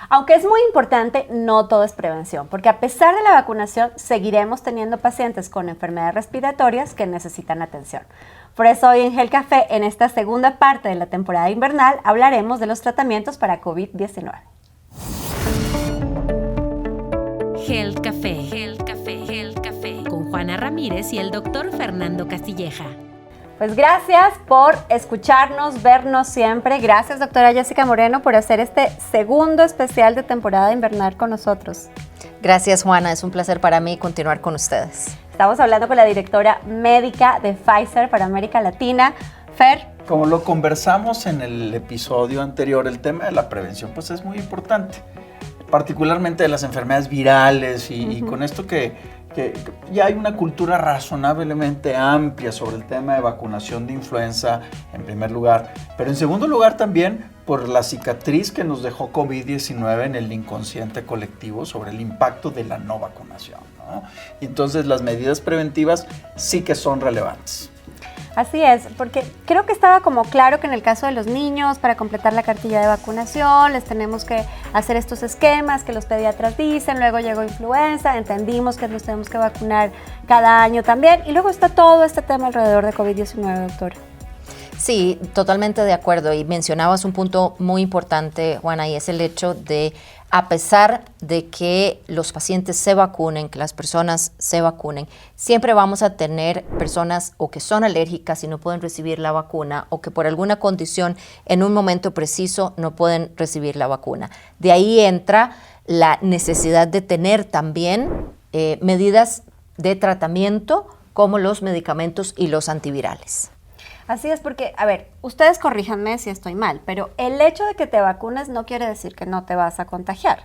Aunque es muy importante, no todo es prevención, porque a pesar de la vacunación, seguiremos teniendo pacientes con enfermedades respiratorias que necesitan atención. Por eso hoy en Health Café, en esta segunda parte de la temporada invernal, hablaremos de los tratamientos para COVID-19. Health Café, Health Café, Health Café, con Juana Ramírez y el doctor Fernando Castilleja. Pues gracias por escucharnos, vernos siempre. Gracias, doctora Jessica Moreno, por hacer este segundo especial de temporada invernal con nosotros. Gracias, Juana. Es un placer para mí continuar con ustedes. Estamos hablando con la directora médica de Pfizer para América Latina, Fer. Como lo conversamos en el episodio anterior, el tema de la prevención pues es muy importante, particularmente de las enfermedades virales y con esto que ya hay una cultura razonablemente amplia sobre el tema de vacunación de influenza en primer lugar, pero en segundo lugar también por la cicatriz que nos dejó COVID-19 en el inconsciente colectivo sobre el impacto de la no vacunación, ¿no? Y entonces las medidas preventivas sí que son relevantes. Así es, porque creo que estaba como claro que en el caso de los niños, para completar la cartilla de vacunación, les tenemos que hacer estos esquemas que los pediatras dicen, luego llegó influenza, entendimos que nos tenemos que vacunar cada año también, y luego está todo este tema alrededor de COVID-19, doctora. Sí, totalmente de acuerdo, y mencionabas un punto muy importante, Juana, y es el hecho de, a pesar de que los pacientes se vacunen, que las personas se vacunen, siempre vamos a tener personas o que son alérgicas y no pueden recibir la vacuna o que por alguna condición en un momento preciso no pueden recibir la vacuna. De ahí entra la necesidad de tener también medidas de tratamiento como los medicamentos y los antivirales. Así es, porque, a ver, ustedes corríjanme si estoy mal, pero el hecho de que te vacunes no quiere decir que no te vas a contagiar.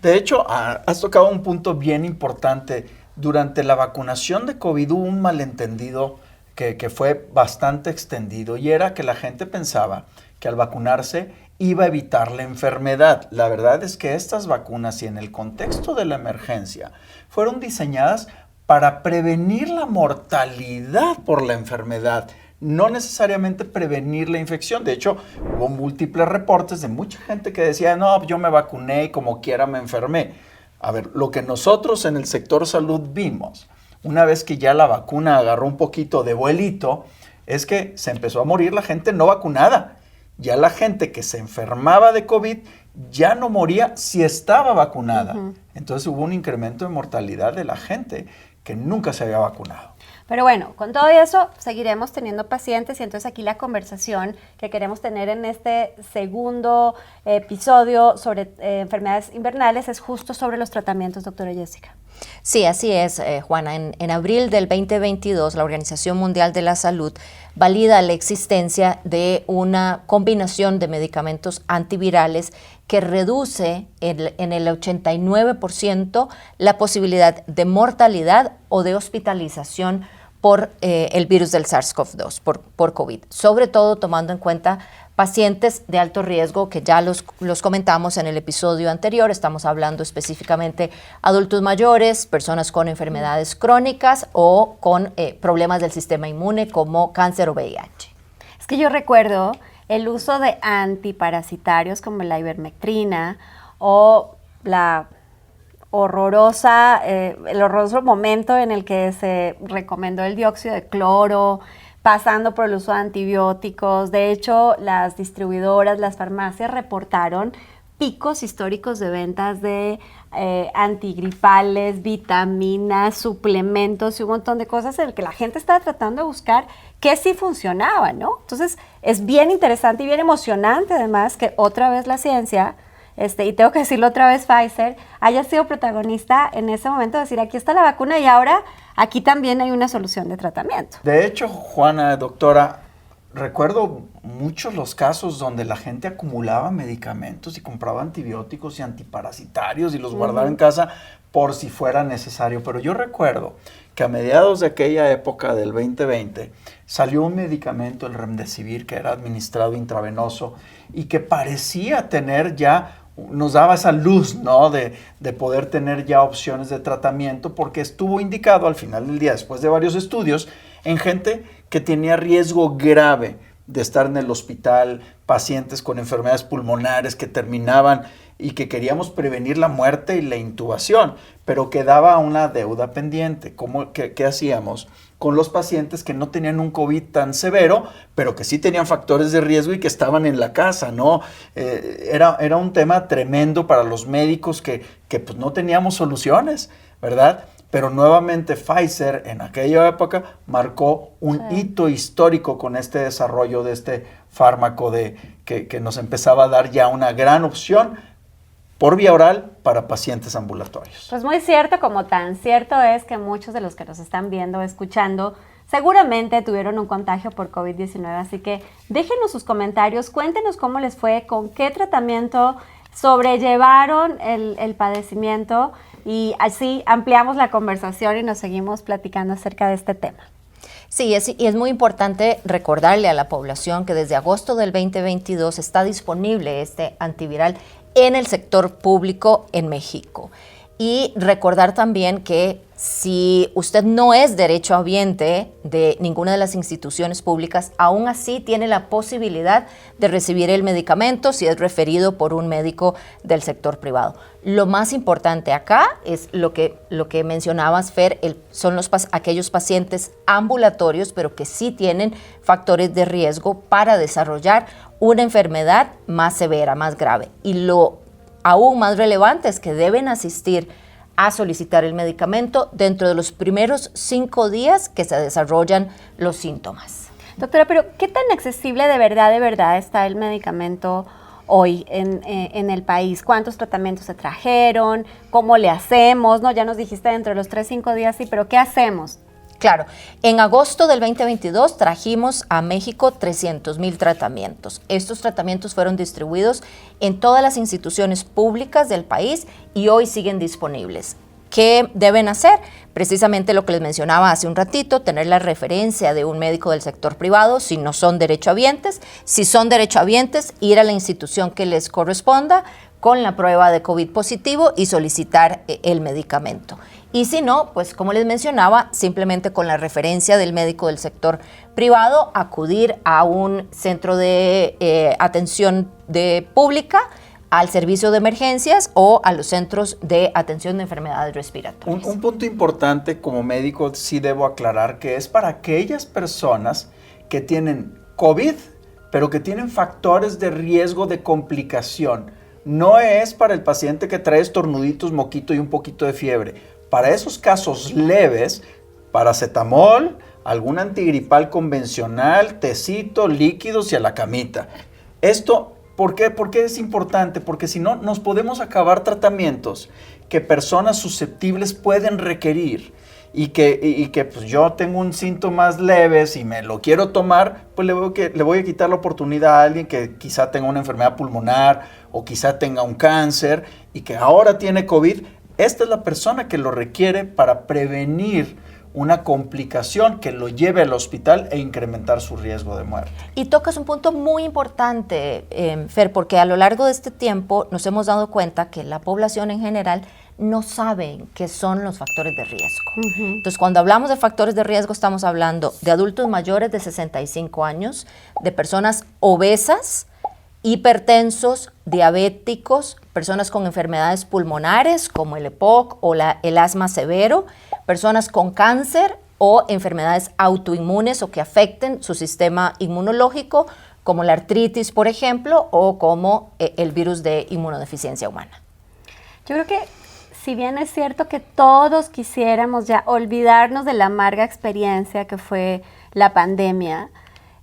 De hecho, has tocado un punto bien importante. Durante la vacunación de COVID hubo un malentendido que fue bastante extendido y era que la gente pensaba que al vacunarse iba a evitar la enfermedad. La verdad es que estas vacunas y en el contexto de la emergencia fueron diseñadas para prevenir la mortalidad por la enfermedad, no necesariamente prevenir la infección. De hecho, hubo múltiples reportes de mucha gente que decía, no, yo me vacuné y como quiera me enfermé. A ver, lo que nosotros en el sector salud vimos, una vez que ya la vacuna agarró un poquito de vuelito, es que se empezó a morir la gente no vacunada. Ya la gente que se enfermaba de COVID ya no moría si estaba vacunada. Entonces hubo un incremento de mortalidad de la gente que nunca se había vacunado. Pero bueno, con todo eso seguiremos teniendo pacientes y entonces aquí la conversación que queremos tener en este segundo episodio sobre enfermedades invernales es justo sobre los tratamientos, doctora Jessica. Sí, así es, Juana. En abril del 2022, la Organización Mundial de la Salud valida la existencia de una combinación de medicamentos antivirales que reduce en el 89% la posibilidad de mortalidad o de hospitalización por el virus del SARS-CoV-2, por COVID, sobre todo tomando en cuenta pacientes de alto riesgo que ya los comentamos en el episodio anterior. Estamos hablando específicamente adultos mayores, personas con enfermedades crónicas o con problemas del sistema inmune como cáncer o VIH. Es que yo recuerdo el uso de antiparasitarios como la ivermectrina o el horroroso momento en el que se recomendó el dióxido de cloro, pasando por el uso de antibióticos. De hecho, las distribuidoras, las farmacias reportaron picos históricos de ventas de antigripales, vitaminas, suplementos y un montón de cosas en el que la gente estaba tratando de buscar qué sí funcionaba, ¿no? Entonces, es bien interesante y bien emocionante además que otra vez la ciencia, y tengo que decirlo otra vez, Pfizer, haya sido protagonista en ese momento de decir, aquí está la vacuna y ahora aquí también hay una solución de tratamiento. De hecho, Juana, doctora, recuerdo muchos los casos donde la gente acumulaba medicamentos y compraba antibióticos y antiparasitarios y los guardaba en casa por si fuera necesario. Pero yo recuerdo que a mediados de aquella época del 2020 salió un medicamento, el Remdesivir, que era administrado intravenoso y que parecía tener ya, nos daba esa luz, ¿no? de poder tener ya opciones de tratamiento, porque estuvo indicado al final del día, después de varios estudios, en gente que tenía riesgo grave de estar en el hospital, pacientes con enfermedades pulmonares que terminaban y que queríamos prevenir la muerte y la intubación, pero quedaba una deuda pendiente. ¿Qué hacíamos con los pacientes que no tenían un COVID tan severo, pero que sí tenían factores de riesgo y que estaban en la casa, ¿no? Era un tema tremendo para los médicos que pues no teníamos soluciones, ¿verdad? Pero nuevamente Pfizer en aquella época marcó un hito histórico con este desarrollo de este fármaco que nos empezaba a dar ya una gran opción por vía oral para pacientes ambulatorios. Pues muy cierto, como tan cierto es que muchos de los que nos están viendo o escuchando seguramente tuvieron un contagio por COVID-19, así que déjenos sus comentarios, cuéntenos cómo les fue, con qué tratamiento sobrellevaron el padecimiento y así ampliamos la conversación y nos seguimos platicando acerca de este tema. Sí, y es muy importante recordarle a la población que desde agosto del 2022 está disponible este antiviral en el sector público en México. Y recordar también que si usted no es derechohabiente de ninguna de las instituciones públicas, aún así tiene la posibilidad de recibir el medicamento si es referido por un médico del sector privado. Lo más importante acá es lo que mencionabas, Fer, son aquellos pacientes ambulatorios, pero que sí tienen factores de riesgo para desarrollar una enfermedad más severa, más grave. Y lo aún más relevante es que deben asistir a solicitar el medicamento dentro de los primeros 5 días que se desarrollan los síntomas. Doctora, pero ¿qué tan accesible de verdad está el medicamento hoy en el país? ¿Cuántos tratamientos se trajeron? ¿Cómo le hacemos? ¿No? Ya nos dijiste dentro de los 3-5 días, sí, pero ¿qué hacemos? Claro, en agosto del 2022 trajimos a México 300,000 tratamientos. Estos tratamientos fueron distribuidos en todas las instituciones públicas del país y hoy siguen disponibles. ¿Qué deben hacer? Precisamente lo que les mencionaba hace un ratito, tener la referencia de un médico del sector privado si no son derechohabientes. Si son derechohabientes, ir a la institución que les corresponda con la prueba de COVID positivo y solicitar el medicamento. Y si no, pues como les mencionaba, simplemente con la referencia del médico del sector privado, acudir a un centro de atención pública, al servicio de emergencias o a los centros de atención de enfermedades respiratorias. Un punto importante como médico sí debo aclarar que es para aquellas personas que tienen COVID, pero que tienen factores de riesgo de complicación. No es para el paciente que trae estornuditos, moquito y un poquito de fiebre. Para esos casos leves, paracetamol, algún antigripal convencional, tecito, líquidos y a la camita. Esto, ¿por qué? Porque es importante, porque si no, nos podemos acabar tratamientos que personas susceptibles pueden requerir y que pues yo tengo un síntomas leves y me lo quiero tomar, pues le voy a quitar la oportunidad a alguien que quizá tenga una enfermedad pulmonar o quizá tenga un cáncer y que ahora tiene COVID. Esta es la persona que lo requiere para prevenir una complicación que lo lleve al hospital e incrementar su riesgo de muerte. Y tocas un punto muy importante, Fer, porque a lo largo de este tiempo nos hemos dado cuenta que la población en general no sabe qué son los factores de riesgo. Entonces, cuando hablamos de factores de riesgo, estamos hablando de adultos mayores de 65 años, de personas obesas, hipertensos, diabéticos, personas con enfermedades pulmonares como el EPOC o el asma severo, personas con cáncer o enfermedades autoinmunes o que afecten su sistema inmunológico, como la artritis, por ejemplo, o como el virus de inmunodeficiencia humana. Yo creo que si bien es cierto que todos quisiéramos ya olvidarnos de la amarga experiencia que fue la pandemia,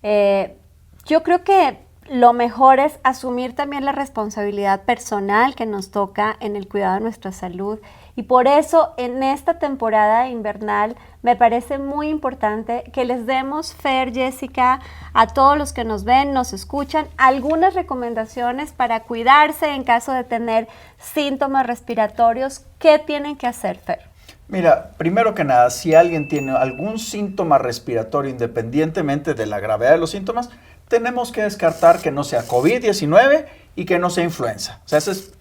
yo creo que lo mejor es asumir también la responsabilidad personal que nos toca en el cuidado de nuestra salud. Y por eso en esta temporada invernal me parece muy importante que les demos, Fer, Jessica, a todos los que nos ven, nos escuchan, algunas recomendaciones para cuidarse en caso de tener síntomas respiratorios. ¿Qué tienen que hacer, Fer? Mira, primero que nada, si alguien tiene algún síntoma respiratorio, independientemente de la gravedad de los síntomas, tenemos que descartar que no sea COVID-19 y que no sea influenza. O sea, ese es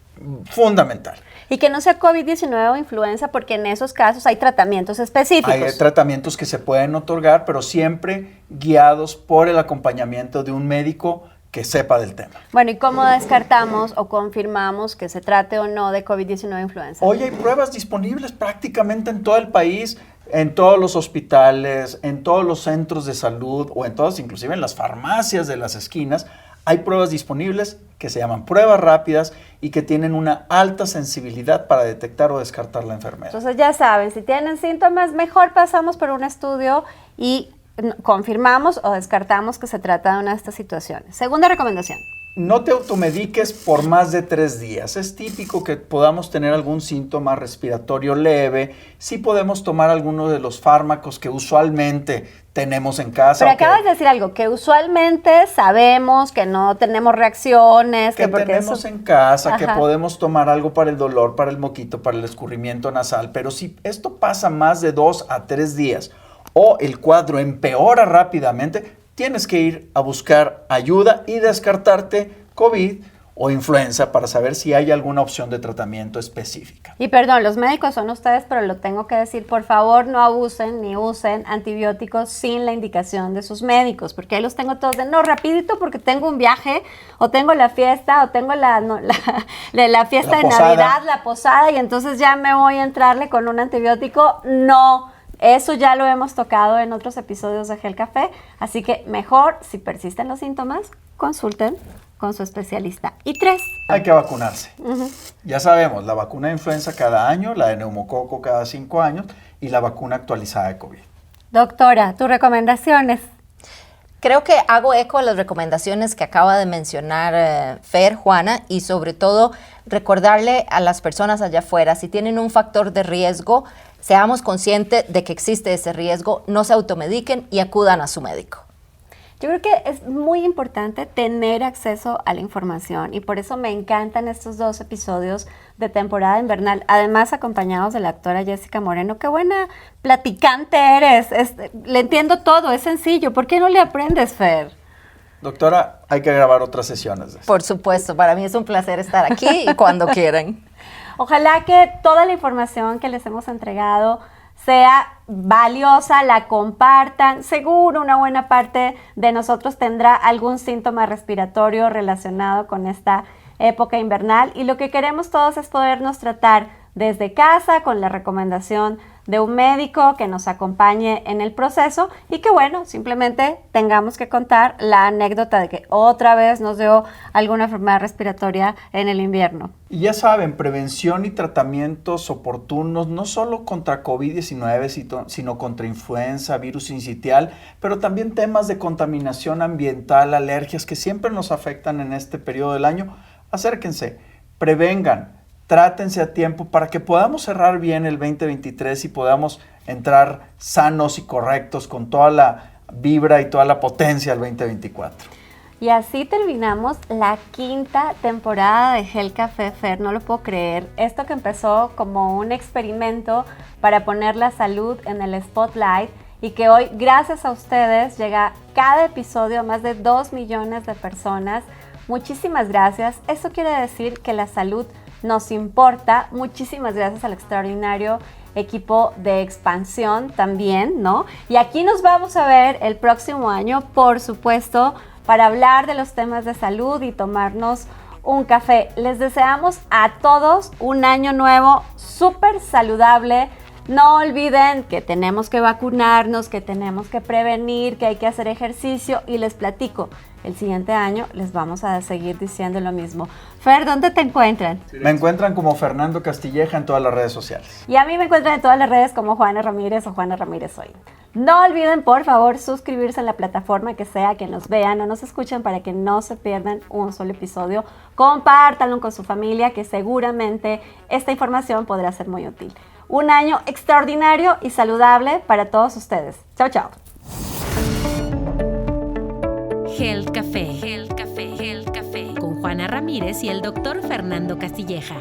fundamental. Y que no sea COVID-19 o influenza, porque en esos casos hay tratamientos específicos. Hay tratamientos que se pueden otorgar, pero siempre guiados por el acompañamiento de un médico que sepa del tema. Bueno, ¿y cómo descartamos o confirmamos que se trate o no de COVID-19 o influenza? Hoy hay pruebas disponibles prácticamente en todo el país, en todos los hospitales, en todos los centros de salud o en todas, inclusive en las farmacias de las esquinas. Hay pruebas disponibles que se llaman pruebas rápidas y que tienen una alta sensibilidad para detectar o descartar la enfermedad. Entonces ya saben, si tienen síntomas, mejor pasamos por un estudio y confirmamos o descartamos que se trata de una de estas situaciones. Segunda recomendación. No te automediques por más de 3 días. Es típico que podamos tener algún síntoma respiratorio leve. Sí podemos tomar algunos de los fármacos que usualmente tenemos en casa. Pero acabas de decir algo, que usualmente sabemos que no tenemos reacciones. Que tenemos en casa, que podemos tomar algo para el dolor, para el moquito, para el escurrimiento nasal. Pero si esto pasa más de 2 a 3 días o el cuadro empeora rápidamente, tienes que ir a buscar ayuda y descartarte COVID o influenza para saber si hay alguna opción de tratamiento específica. Y perdón, los médicos son ustedes, pero lo tengo que decir, por favor no abusen ni usen antibióticos sin la indicación de sus médicos, porque ahí los tengo todos de no, rapidito porque tengo un viaje, o tengo la fiesta, o tengo la fiesta de Navidad, la posada, y entonces ya me voy a entrarle con un antibiótico. No. Eso ya lo hemos tocado en otros episodios de Gel Café, así que mejor, si persisten los síntomas, consulten con su especialista. Y 3. Hay que vacunarse. Ya sabemos, la vacuna de influenza cada año, la de neumococo cada 5 años y la vacuna actualizada de COVID. Doctora, tus recomendaciones. Creo que hago eco de las recomendaciones que acaba de mencionar Fer, Juana, y sobre todo recordarle a las personas allá afuera, si tienen un factor de riesgo, seamos conscientes de que existe ese riesgo, no se automediquen y acudan a su médico. Yo creo que es muy importante tener acceso a la información y por eso me encantan estos 2 episodios de temporada invernal, además acompañados de la actora Jessica Moreno. ¡Qué buena platicante eres! Le entiendo todo, es sencillo. ¿Por qué no le aprendes, Fer? Doctora, hay que grabar otras sesiones de eso. Por supuesto, para mí es un placer estar aquí y cuando quieran. Ojalá que toda la información que les hemos entregado sea valiosa, la compartan. Seguro una buena parte de nosotros tendrá algún síntoma respiratorio relacionado con esta época invernal y lo que queremos todos es podernos tratar desde casa con la recomendación de un médico que nos acompañe en el proceso y que bueno, simplemente tengamos que contar la anécdota de que otra vez nos dio alguna enfermedad respiratoria en el invierno. Y ya saben, prevención y tratamientos oportunos no solo contra COVID-19, sino contra influenza, virus sincitial, pero también temas de contaminación ambiental, alergias que siempre nos afectan en este periodo del año. Acérquense, prevengan, trátense a tiempo para que podamos cerrar bien el 2023 y podamos entrar sanos y correctos con toda la vibra y toda la potencia al 2024. Y así terminamos la 5ª temporada de Gel Café, Fer, no lo puedo creer. Esto que empezó como un experimento para poner la salud en el spotlight y que hoy, gracias a ustedes, llega cada episodio a más de 2 millones de personas. Muchísimas gracias. Eso quiere decir que la salud nos importa. Muchísimas gracias al extraordinario equipo de expansión también, ¿no? Y aquí nos vamos a ver el próximo año, por supuesto, para hablar de los temas de salud y tomarnos un café. Les deseamos a todos un año nuevo súper saludable. No olviden que tenemos que vacunarnos, que tenemos que prevenir, que hay que hacer ejercicio y les platico, el siguiente año les vamos a seguir diciendo lo mismo. Fer, ¿dónde te encuentran? Me encuentran como Fernando Castilleja en todas las redes sociales. Y a mí me encuentran en todas las redes como Juana Ramírez o Juana Ramírez Hoy. No olviden, por favor, suscribirse en la plataforma que sea, que nos vean o nos escuchen para que no se pierdan un solo episodio. Compártanlo con su familia, que seguramente esta información podrá ser muy útil. Un año extraordinario y saludable para todos ustedes. Chao, chao. Gel Café, Gel Café, Gel Café, con Juana Ramírez y el doctor Fernando Castilleja.